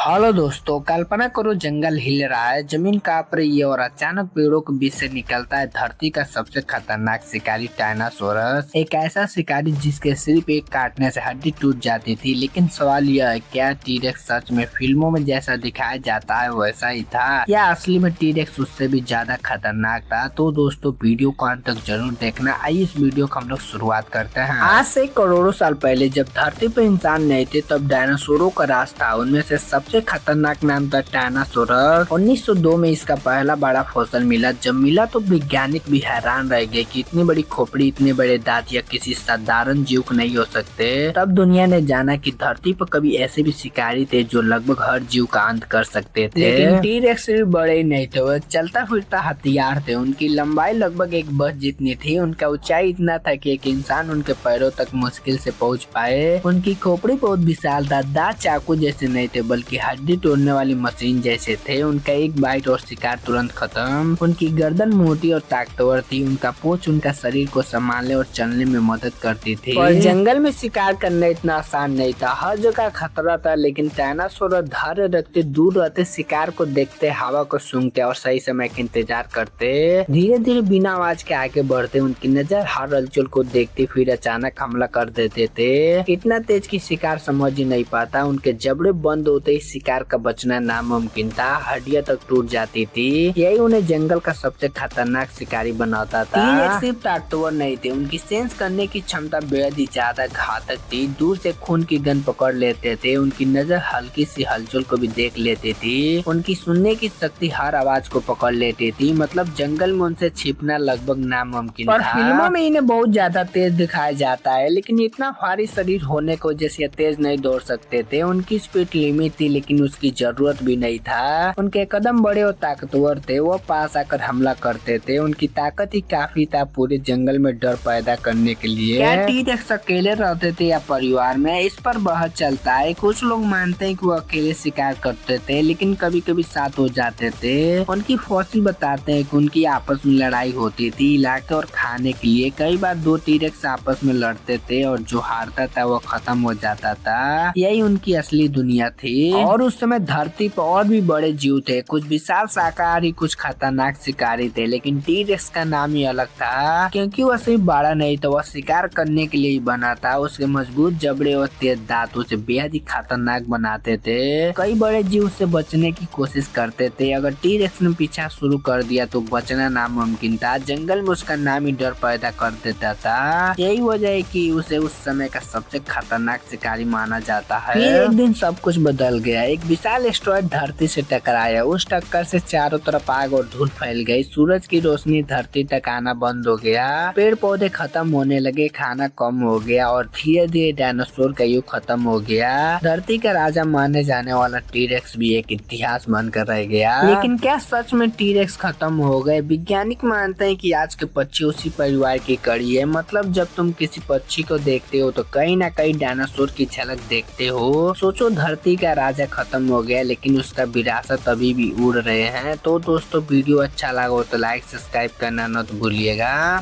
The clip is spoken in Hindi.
हेलो दोस्तों, कल्पना करो जंगल हिल रहा है, जमीन कांप रही है और अचानक पेड़ों के बीच से निकलता है धरती का सबसे खतरनाक शिकारी टायनासोरस। एक ऐसा शिकारी जिसके सिर्फ एक काटने से हड्डी टूट जाती थी। लेकिन सवाल यह है, क्या टीरेक्स सच में फिल्मों में जैसा दिखाया जाता है वैसा ही था, या असली में टीरेक्स उससे भी ज्यादा खतरनाक था? तो दोस्तों वीडियो को अंत तक जरूर देखना। आइए इस वीडियो को हम लोग शुरुआत करते हैं। आज से करोड़ों साल पहले जब धरती पर इंसान नहीं थे तब डायनासोरों का राज था। उनमें से सबसे खतरनाक नाम था टायनासोरस। 1902 में इसका पहला बड़ा फॉसिल मिला। जब मिला तो वैज्ञानिक भी हैरान रह गए कि इतनी बड़ी खोपड़ी, इतने बड़े दांत या किसी साधारण जीव को नहीं हो सकते। तब दुनिया ने जाना कि धरती पर कभी ऐसे भी शिकारी थे जो लगभग हर जीव का अंत कर सकते थे। लेकिन टीरेक्स सिर्फ बड़े ही नहीं थे, वो चलता फिरता हथियार थे। उनकी लंबाई लगभग एक बस जितनी थी, उनका ऊंचाई इतना था कि एक इंसान उनके पैरों तक मुश्किल से पहुंच पाए। उनकी खोपड़ी बहुत विशाल था, दांत चाकू जैसे नहीं थे बल्कि हड्डी तोड़ने वाली मशीन जैसे थे। उनका एक बाइट और शिकार तुरंत खत्म। उनकी गर्दन मोटी और ताकतवर थी। उनका पूंछ उनका शरीर को संभालने और चलने में मदद करती थी। और जंगल में शिकार करना इतना आसान नहीं था, हर जगह खतरा था। लेकिन डायनासोर धैर्य रखते, दूर रहते, शिकार को देखते, हवा को सूंघते और सही समय का इंतजार करते। धीरे धीरे बिना आवाज के आगे बढ़ते। उनकी नजर हर हलचल को देखती, फिर अचानक हमला कर देते थे। इतना तेज कि शिकार समझ ही नहीं पाता। उनके जबड़े बंद होते ही शिकार का बचना नामुमकिन था, हड्डियां तक टूट जाती थी। यही उन्हें जंगल का सबसे खतरनाक शिकारी बनाता था। ये सिर्फ ताकतवर नहीं थे, उनकी सेंस करने की क्षमता बेहद ही ज्यादा घातक थी। दूर से खून की गंध पकड़ लेते थे। उनकी नजर हल्की सी हलचल को भी देख लेती थी। उनकी सुनने की शक्ति हर आवाज को पकड़ लेती थी। मतलब जंगल में उनसे छिपना लगभग नामुमकिन था। फिल्मों में इन्हें बहुत ज्यादा तेज दिखाया जाता है, लेकिन इतना भारी शरीर होने को जैसे तेज नहीं दौड़ सकते थे। उनकी स्पीड लिमिट थी, लेकिन उसकी जरूरत भी नहीं था। उनके कदम बड़े और ताकतवर थे, वो पास आकर हमला करते थे। उनकी ताकत ही काफी था पूरे जंगल में डर पैदा करने के लिए। क्या टीरेक्स अकेले रहते थे या परिवार में, इस पर बहस चलता है। कुछ लोग मानते हैं कि वो अकेले शिकार करते थे, लेकिन कभी कभी साथ हो जाते थे। उनकी फॉसिल बताते हैं कि उनकी आपस में लड़ाई होती थी इलाके और खाने के लिए। कई बार दो टीरेक्स आपस में लड़ते थे और जो हारता था वो खत्म हो जाता था। यही उनकी असली दुनिया थी। और उस समय धरती पर और भी बड़े जीव थे, कुछ विशाल शाकाहारी, कुछ खतरनाक शिकारी थे। लेकिन टीरेक्स का नाम ही अलग था, क्योंकि वह सिर्फ बड़ा नहीं था, वह शिकार करने के लिए ही बना था। उसके मजबूत जबड़े और तेज दांत उसे बेहद ही खतरनाक बनाते थे। कई बड़े जीव से बचने की कोशिश करते थे। अगर टीरेक्स ने पीछा शुरू कर दिया तो बचना नामुमकिन था। जंगल में उसका नाम ही डर पैदा कर देता था। यही वजह है कि उसे उस समय का सबसे खतरनाक शिकारी माना जाता है। फिर एक दिन सब कुछ बदल गया। एक विशाल एस्टेरॉयड धरती से टकराया। उस टक्कर से चारों तरफ आग और धूल फैल गई। सूरज की रोशनी धरती तक आना बंद हो गया। पेड़ पौधे खत्म होने लगे, खाना कम हो गया और धीरे धीरे डायनासोर का युग खत्म हो गया। धरती का राजा माने जाने वाला टीरेक्स भी एक इतिहास बनकर रह गया। लेकिन क्या सच में टीरेक्स खत्म हो गए? वैज्ञानिक मानते हैं कि आज के पक्षी उसी परिवार की कड़ी है। मतलब जब तुम किसी पक्षी को देखते हो तो कहीं ना कहीं डायनासोर की झलक देखते हो। सोचो, धरती का राजा खत्म हो गया, लेकिन उसका विरासत अभी भी उड़ रहे हैं। तो दोस्तों, वीडियो अच्छा लगा हो तो लाइक सब्सक्राइब करना न भूलिएगा।